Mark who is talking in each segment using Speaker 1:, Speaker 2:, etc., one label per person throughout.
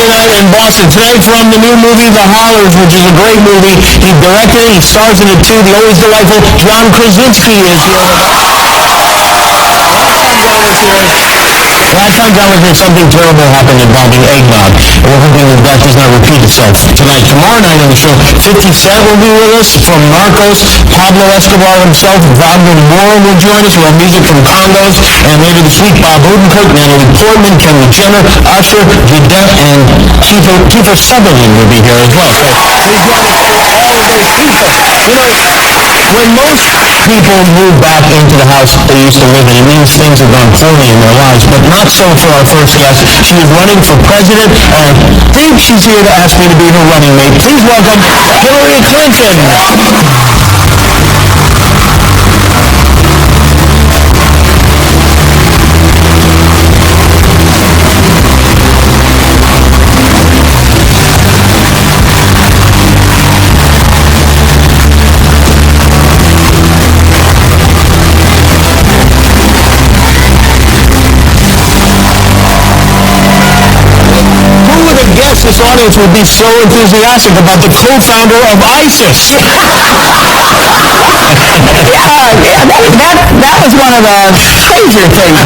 Speaker 1: Saturday night in Boston. Today from the new movie, The Hollers, which is a great movie. He directed it, he stars in it too. The always delightful John Krasinski is here with us. Last time John was here, something terrible happened involving eggnog. And we're hoping that does not repeat itself tonight. Tomorrow night on the show, 50 Cent will be with us from Narcos. Pablo Escobar himself, Wagner Moore will join us. We'll have music from Congos. And later this week, Bob Odenkirk, Natalie Portman, Kendall Jenner, Usher, Judette, and Kiefer Sutherland will be here as well. So please join us for all of those people. You know, when most people move back into the house they used to live in, it means things have gone poorly in their lives, but not so for our first guest. She is running for president, and I think she's here to ask me to be her running mate. Please welcome Hillary Clinton. This audience would be so enthusiastic about the co-founder of ISIS.
Speaker 2: That was one of the crazier things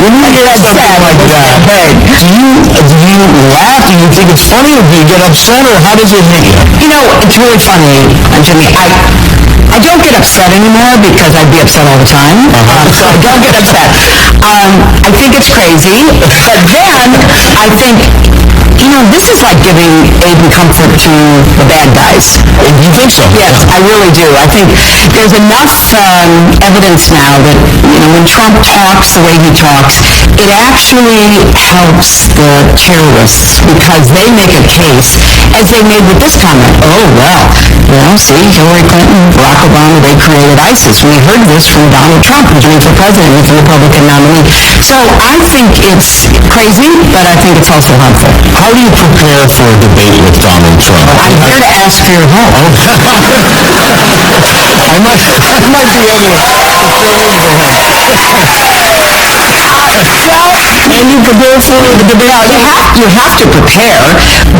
Speaker 2: when you hear something like that.
Speaker 1: Do you laugh? Do you think it's funny, or do you get upset, or how does it hit you?
Speaker 2: You know, it's really funny, Jimmy. I don't get upset anymore because I'd be upset all the time. So I don't get upset. I think it's crazy, but then I think, you know, this is like giving aid and comfort to the bad guys.
Speaker 1: You think so?
Speaker 2: Yes, I really do. I think there's enough evidence now that, you know, when Trump talks the way he talks, it actually helps the terrorists because they make a case, as they made with this comment. Oh, well, you know, see, Hillary Clinton, Barack Obama, they created ISIS. We heard this from Donald Trump, who's running for president, who's the Republican nominee. So I think it's crazy, but I think it's also helpful.
Speaker 1: How do you prepare for a debate with Donald Trump?
Speaker 2: I'm here to ask for your help.
Speaker 1: I might be able to fill in for him. And you prepare for the debate?
Speaker 2: You have to prepare,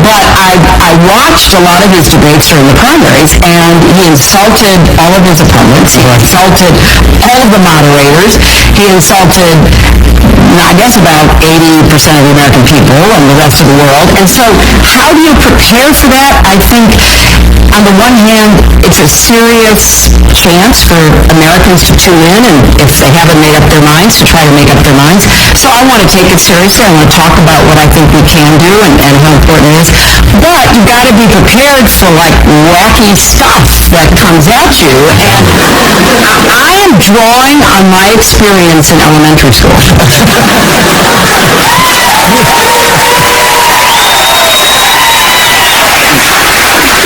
Speaker 2: but I watched a lot of his debates during the primaries, and he insulted all of his opponents. He insulted all of the moderators. He insulted, I guess, about 80% of the American people and the rest of the world. And so how do you prepare for that? I think, on the one hand, it's a serious chance for Americans to tune in, and if they haven't made up their minds, to try to make up their minds. So I want to take it seriously. I want to talk about what I think we can do and how important it is. But you got to be prepared for like wacky stuff that comes at you. And I am drawing on my experience in elementary school.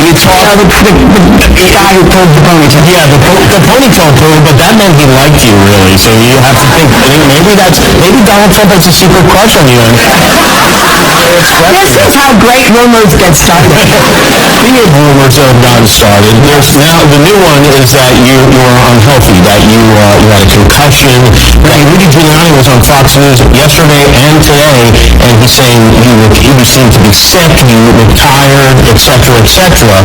Speaker 1: You talk the
Speaker 2: guy who pulled the ponytail.
Speaker 1: Yeah, the ponytail pull, but that meant he liked you, really. So you have to think, maybe Donald Trump has a secret crush on you.
Speaker 2: This is how great rumors get started.
Speaker 1: Speaking of rumors that have gotten started, there's now the new one is that you are unhealthy, that you had a concussion. Rudy Giuliani was on Fox News yesterday and today, and he's saying you seem to be sick, you look tired, etc., etc.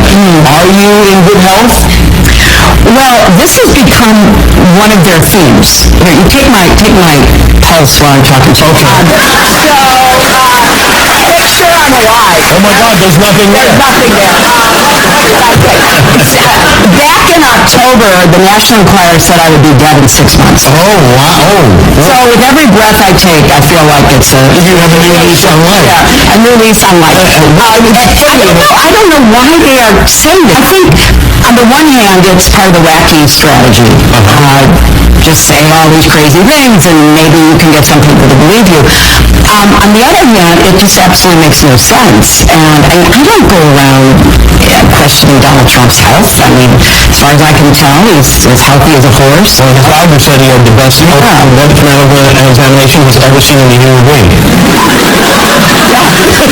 Speaker 1: Are you in good health?
Speaker 2: Well, this has become one of their themes. Here, you take my pulse while I'm talking to you. Picture on a lie.
Speaker 1: Oh my God, there's nothing there.
Speaker 2: There's nothing there. Back in October, the National Enquirer said I would be dead in 6 months.
Speaker 1: Oh, wow.
Speaker 2: So with every breath I take, I feel like it's a...
Speaker 1: You have a new lease on life.
Speaker 2: Yeah, a new lease on life. I don't know why they are saying that. I think, on the one hand, it's part of the wacky strategy. Just say all these crazy things, and maybe you can get some people to believe you. On the other hand, it just absolutely makes no sense. And I don't go around questioning Donald Trump's health. I mean, as far as I can tell, he's as healthy as a horse.
Speaker 1: Well, his doctor said he had the best medical examination he's ever seen in a human being.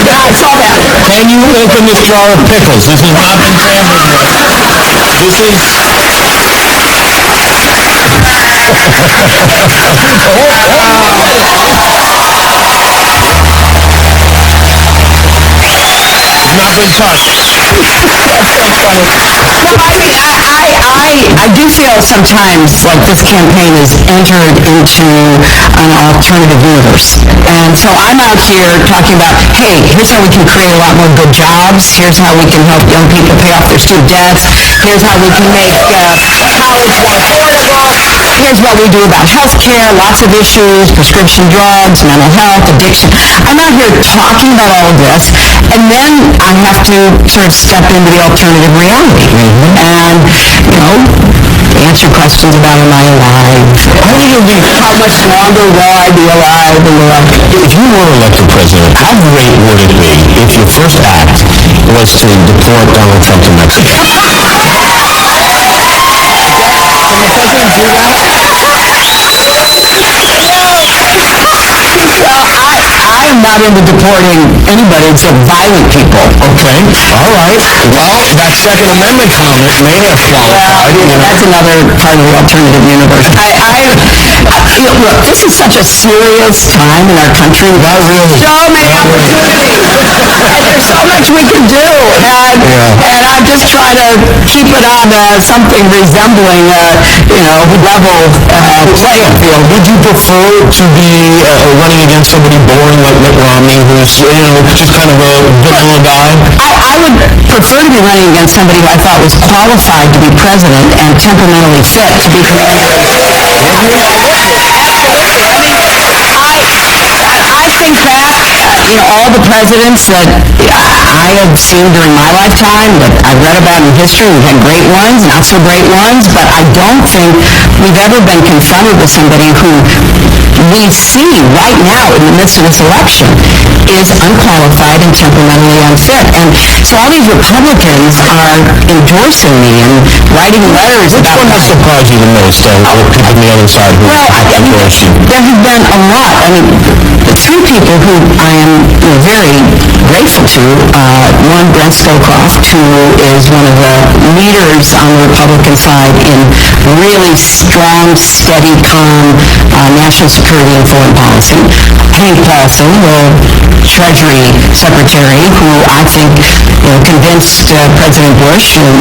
Speaker 2: Yeah, I saw that.
Speaker 1: Can you open this jar of pickles? This has not been tampered with. This is... big touch.
Speaker 2: That's so funny. No, I do feel sometimes like this campaign has entered into an alternative universe. And so I'm out here talking about, hey, here's how we can create a lot more good jobs. Here's how we can help young people pay off their student debts. Here's how we can make college more affordable. Here's what we do about health care, lots of issues, prescription drugs, mental health, addiction. I'm out here talking about all of this, and then I have to sort of step into the alternative reality. And, answer questions about am I alive? How much longer will I be alive?
Speaker 1: If you were elected president, how great would it be if your first act was to deport Donald Trump to Mexico?
Speaker 2: Can the president do that? Well, I am not into deporting anybody except violent people.
Speaker 1: Okay, all right. Well, that Second Amendment comment may have qualified.
Speaker 2: That's another part of the alternative universe. Look, this is such a serious time in our country.
Speaker 1: Not really.
Speaker 2: So many opportunities. And there's so much we can do. And I'm just trying to keep it on something resembling level playing field.
Speaker 1: Would you prefer to be running against somebody boring like Mitt Romney, who's, just kind of a vanilla guy?
Speaker 2: I would prefer to be running against somebody who I thought was qualified to be president and temperamentally fit to be commander-in-chief. I think that, all the presidents that I have seen during my lifetime, that I've read about in history, we've had great ones, not so great ones, but I don't think we've ever been confronted with somebody who we see right now in the midst of this election is unqualified and temperamentally unfit. And so all these Republicans are endorsing me and writing letters about...
Speaker 1: Which one has surprised you the most, people on the other side who endorsed you?
Speaker 2: There have been a lot. The three people who I am very grateful to, one, Brent Scowcroft, who is one of the leaders on the Republican side in really strong, steady, calm national security and foreign policy. Hank Paulson, the Treasury Secretary, who I think convinced President Bush in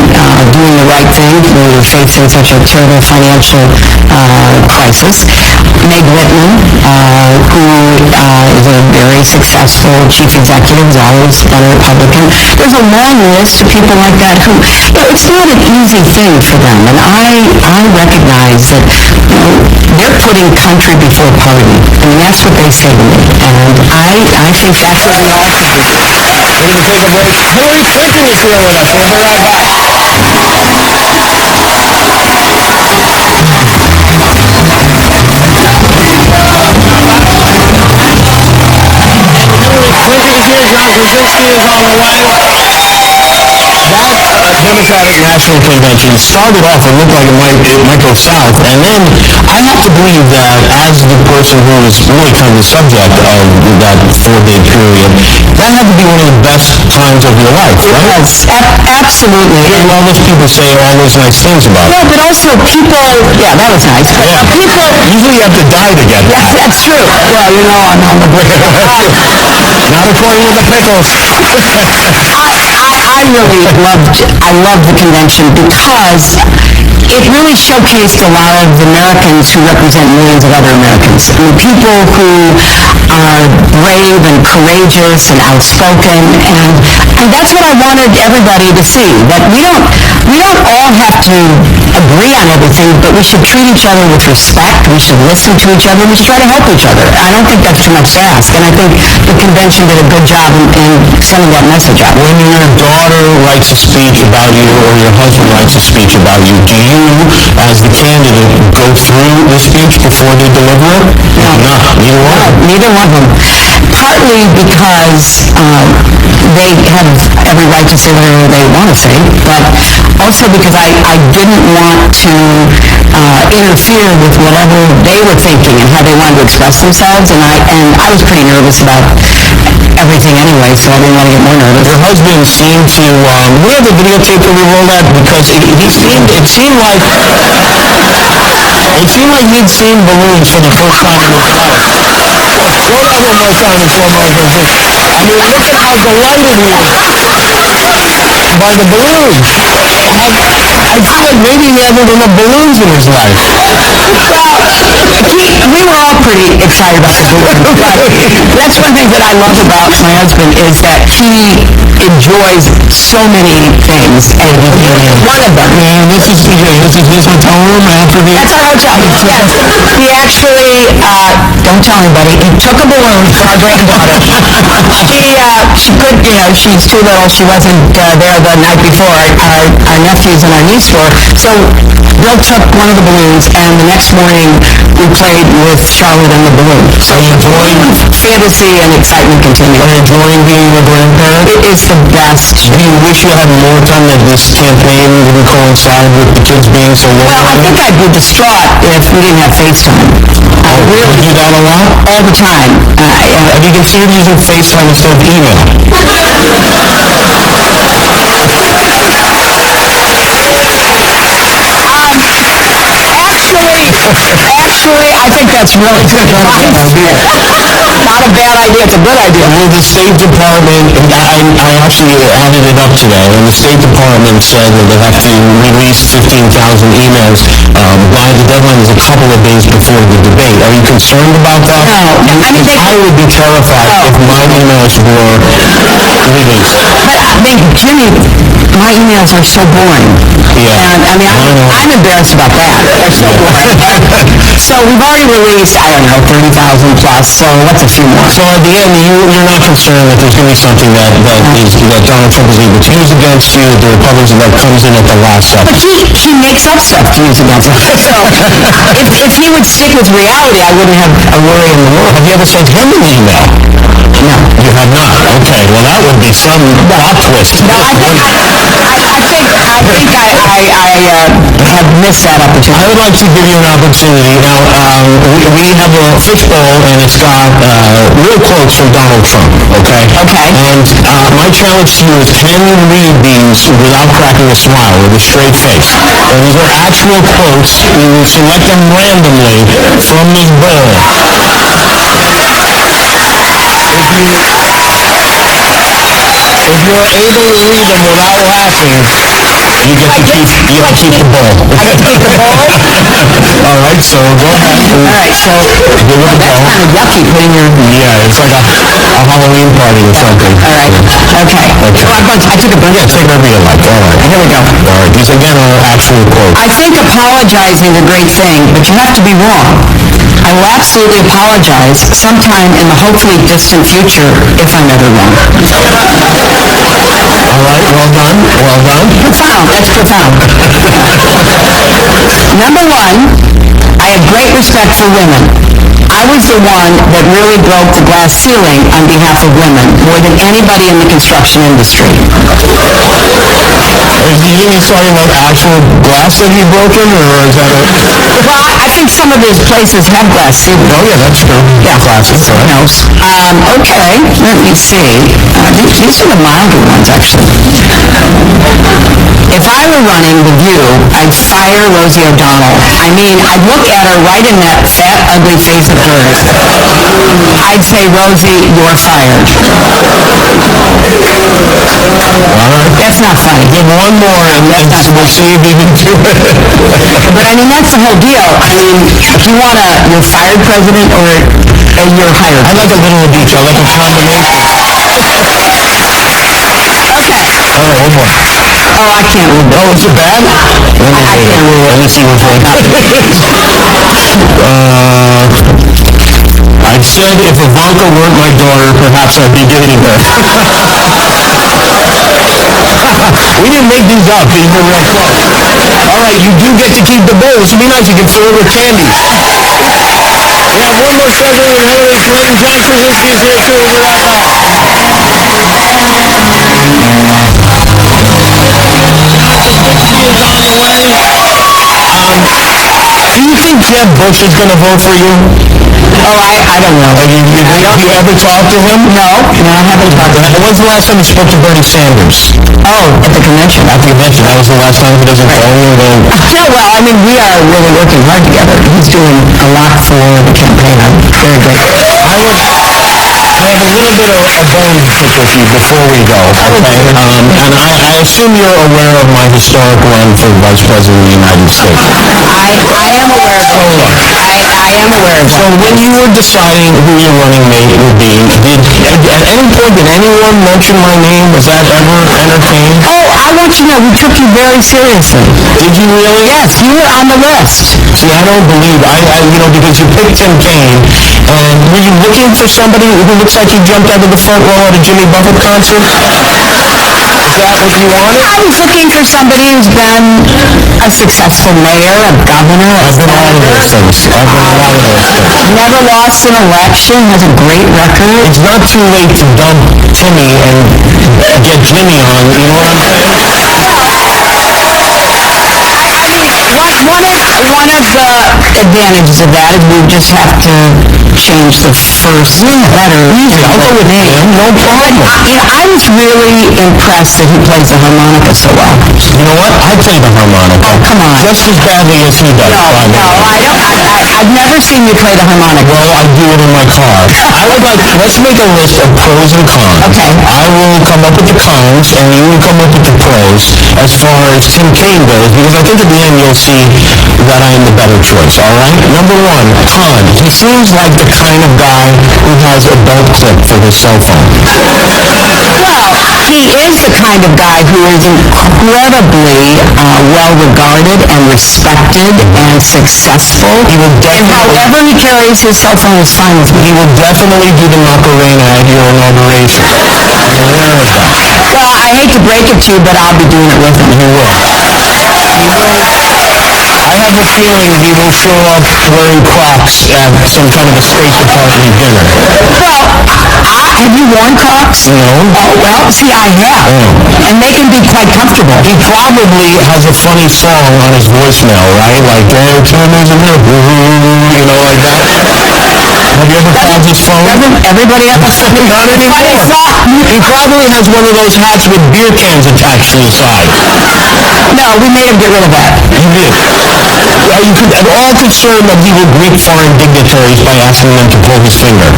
Speaker 2: doing the right thing when we were facing such a terrible financial crisis. Meg Whitman, who is a very successful chief executive, has always been a Republican. There's a long list of people like that who, it's not an easy thing for them. And I recognize that, they're putting country before party. That's what they say to me. And I think that's what we all should be doing.
Speaker 1: We're going to take a break. Hillary Clinton is here with us. We'll be right back. Krasinski is on the way. That Democratic National Convention started off and looked like it might go south, and then I have to believe that as the person who was really kind of the subject of that 4-day period, that had to be one of the best times of your life, right?
Speaker 2: Yes, absolutely.
Speaker 1: And all those people say all those nice things about it.
Speaker 2: No, but also people, that was nice. But people...
Speaker 1: Usually you have to die to get that.
Speaker 2: Yes, that's true. Well, I'm on the break.
Speaker 1: Not according to the pickles.
Speaker 2: I really loved the convention because it really showcased a lot of Americans who represent millions of other Americans. People who are brave and courageous and outspoken, and that's what I wanted everybody to see. That we don't all have to agree on everything, but we should treat each other with respect. We should listen to each other. We should try to help each other. I don't think that's too much to ask, and I think the convention did a good job in sending that message out.
Speaker 1: When your daughter writes a speech about you or your husband writes a speech about you, do you, as the candidate, go through the speech before they deliver it?
Speaker 2: No. Neither one of them. Partly because they have every right to say whatever they want to say, but also because I didn't want to interfere with whatever they were thinking and how they wanted to express themselves, and I was pretty nervous about everything anyway, so I didn't want to get more nervous.
Speaker 1: Your husband seemed to, we have the videotape that we rolled out because it seemed like he'd seen balloons for the first time in his life. Roll that one more time and slow motion. I mean, look at how delighted he is. by the balloons. I feel like maybe he hasn't enough balloons in his life.
Speaker 2: We were all pretty excited about the balloon, but that's one thing that I love about my husband is that he enjoys so many things, and one of them.
Speaker 1: And this is his hotel room after the...
Speaker 2: That's our hotel. Yes. He actually, don't tell anybody, he took a balloon for our granddaughter. She could, she's too little. She wasn't there the night before. Our nephews and our niece were. So Bill took one of the balloons, and the next morning we played with Charlotte and the balloon.
Speaker 1: So you enjoying...
Speaker 2: Fantasy and excitement continue.
Speaker 1: Are you enjoying being a grandparent?
Speaker 2: It is the best.
Speaker 1: Do you wish you had more time that this campaign didn't coincide with the kids being so young?
Speaker 2: Well, I think I'd be distraught if we didn't have FaceTime.
Speaker 1: You do that a lot?
Speaker 2: All the time.
Speaker 1: Have you considered using FaceTime instead of email?
Speaker 2: Actually, I think that's really good. Not a bad idea, it's a good idea.
Speaker 1: Well, the State Department, I actually added it up today, and the State Department said that they have to release 15,000 emails by the deadline is a couple of days before the debate. Are you concerned about that?
Speaker 2: No. I mean,
Speaker 1: I would be terrified if my emails were released.
Speaker 2: But Jimmy, my emails are so boring.
Speaker 1: Yeah.
Speaker 2: And I mean, I'm embarrassed about that. They're so boring. So we've already released, I don't know, 30,000 plus, so what's a few more?
Speaker 1: So at the end, you're not concerned that there's going to be something that Donald Trump is able to use against you, that the Republican that comes in at the last second?
Speaker 2: But he makes up stuff to use against us. So if he would stick with reality, I wouldn't have a worry in the world.
Speaker 1: Have you ever sent him an email?
Speaker 2: No.
Speaker 1: You have not? Okay, well that would be some plot twist.
Speaker 2: No, I think I have missed that opportunity.
Speaker 1: I would like to give you an opportunity. Now, we have a fishbowl, and it's got real quotes from Donald Trump, okay?
Speaker 2: Okay.
Speaker 1: And my challenge to you is, can you read these without cracking a smile, with a straight face? And these are actual quotes. We will select them randomly from this bowl. If you're able to read them without laughing, you get to keep the bowl.
Speaker 2: I get to keep the bowl?
Speaker 1: All right, so go ahead.
Speaker 2: All right, so that's kind of yucky putting your...
Speaker 1: Yeah, it's like a Halloween party or something.
Speaker 2: All right, okay. So I took a bunch.
Speaker 1: Yeah, take whatever you like. All right.
Speaker 2: Here we go.
Speaker 1: All right, these again are actual quotes.
Speaker 2: I think apologizing is a great thing, but you have to be wrong. I will absolutely apologize sometime in the hopefully distant future if I'm ever wrong.
Speaker 1: All right, well done. Well done.
Speaker 2: Profound. That's profound. Number one, I have great respect for women. I was the one that really broke the glass ceiling on behalf of women, more than anybody in the construction industry.
Speaker 1: Do you think he's talking about actual glass that he's broken, or is that a...
Speaker 2: Well, I think some of his places have glass ceilings.
Speaker 1: Oh, yeah, that's true.
Speaker 2: Yeah.
Speaker 1: Classic,
Speaker 2: Who
Speaker 1: right?
Speaker 2: knows? Okay, let me see. These are the milder ones, actually. If I were running The View, I'd fire Rosie O'Donnell. I mean, I'd look at her right in that fat, ugly face of hers. I'd say, Rosie, you're fired. That's not funny.
Speaker 1: Give one more, and we'll see if you can do it.
Speaker 2: But I mean, that's the whole deal. I mean, do you want you're fired president, or you're hired?
Speaker 1: I like a little of each. I like a combination.
Speaker 2: Okay.
Speaker 1: All right, one more.
Speaker 2: Oh, I can't read that.
Speaker 1: Oh, is it bad?
Speaker 2: I can't read it.
Speaker 1: Let me see what's right. I said if Ivanka weren't my daughter, perhaps I'd be dating her. We didn't make these up. These were real close. All right, you do get to keep the bowl. This would be nice. You can fill it with candies. We have one more segment with Hillary Clinton. John Krasinski is here too. We'll be right back. Do you think Jeb Bush is going to vote for you?
Speaker 2: Oh, I don't know.
Speaker 1: Have you ever talked to him?
Speaker 2: No, I haven't talked to him.
Speaker 1: When's the last time you spoke to Bernie Sanders?
Speaker 2: Oh, at the convention.
Speaker 1: At the convention. That was the last time he doesn't call you?
Speaker 2: Yeah, well, I mean, we are really working hard together. He's doing a lot for the campaign. I'm very grateful.
Speaker 1: I have a little bit of a bone to pick with you before we go, okay? And I assume you're aware of my historic run for Vice President of the United States.
Speaker 2: I am aware of it. I am aware of
Speaker 1: So
Speaker 2: it.
Speaker 1: when you were deciding who your running mate would be, at any point did anyone mention my name? Was that ever entertained?
Speaker 2: Oh, I want you to know, we took you very seriously.
Speaker 1: Did you really?
Speaker 2: Yes, you were on the list.
Speaker 1: See, I don't believe, because you picked Tim Kaine, and were you looking for somebody who looks like he jumped out of the front row at a Jimmy Buffett concert? Is that what you wanted?
Speaker 2: I was looking for somebody who's been a successful mayor, a governor, a
Speaker 1: I've been all of those things. I've been a lot of those things.
Speaker 2: never lost an election, has a great record.
Speaker 1: It's not too late to dump Timmy and get Jimmy on, you know what I'm saying?
Speaker 2: One of the advantages of that is we just have to change the first letter.
Speaker 1: I'll go with
Speaker 2: name.
Speaker 1: Tim, no problem.
Speaker 2: I was really impressed that he plays the harmonica so well.
Speaker 1: You know what? I play the harmonica.
Speaker 2: Oh, come on.
Speaker 1: Just as badly as he does.
Speaker 2: I've never seen you play the harmonica.
Speaker 1: Well, I do it in my car. Let's make a list of pros and cons.
Speaker 2: Okay.
Speaker 1: I will come up with the cons, and you will come up with the pros as far as Tim Kaine goes, because I think at the end you'll see that I am the better choice, all right? Number one, con. He seems like the kind of guy who has a belt clip for his cell phone.
Speaker 2: Well, he is the kind of guy who is incredibly well-regarded and respected and successful.
Speaker 1: He will
Speaker 2: And however he carries his cell phone is fine with me.
Speaker 1: He will definitely do the Macarena at your inauguration. I'm aware of that.
Speaker 2: Well, I hate to break it to you, but I'll be doing it with him.
Speaker 1: He will. I have a feeling he will show up wearing Crocs at some kind of a State Department dinner.
Speaker 2: Well, have you worn Crocs?
Speaker 1: No.
Speaker 2: Oh, well, see, I have.
Speaker 1: Oh.
Speaker 2: And they can be quite comfortable.
Speaker 1: He probably has a funny song on his voicemail, right? Like, oh, Tim isn't here, you know, like that. Have you ever called his phone?
Speaker 2: Doesn't everybody have a funny
Speaker 1: Not anymore.
Speaker 2: song?
Speaker 1: He probably has one of those hats with beer cans attached to the side.
Speaker 2: No, we made him get rid of that.
Speaker 1: You did. Are you at all concerned that he will greet foreign dignitaries by asking them to pull his finger?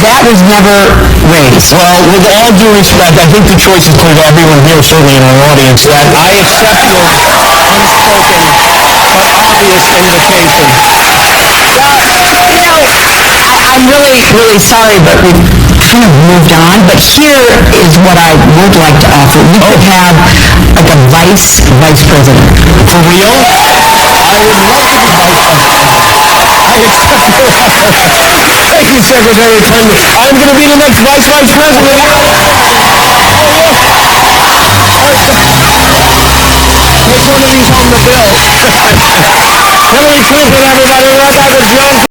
Speaker 2: That was never raised.
Speaker 1: Well, with all due respect, I think the choice is clear to everyone here, certainly in our audience, that I accept your unspoken but obvious invitation.
Speaker 2: I'm really, really sorry, but we've kind of moved on. But here is what I would like to offer. We could have like a vice president.
Speaker 1: For real? I would love to be vice president. I accept your offer. Thank you, Secretary of TrendIt. I'm going to be the next vice president. Hillary Clinton, everybody. We're right back with Joe.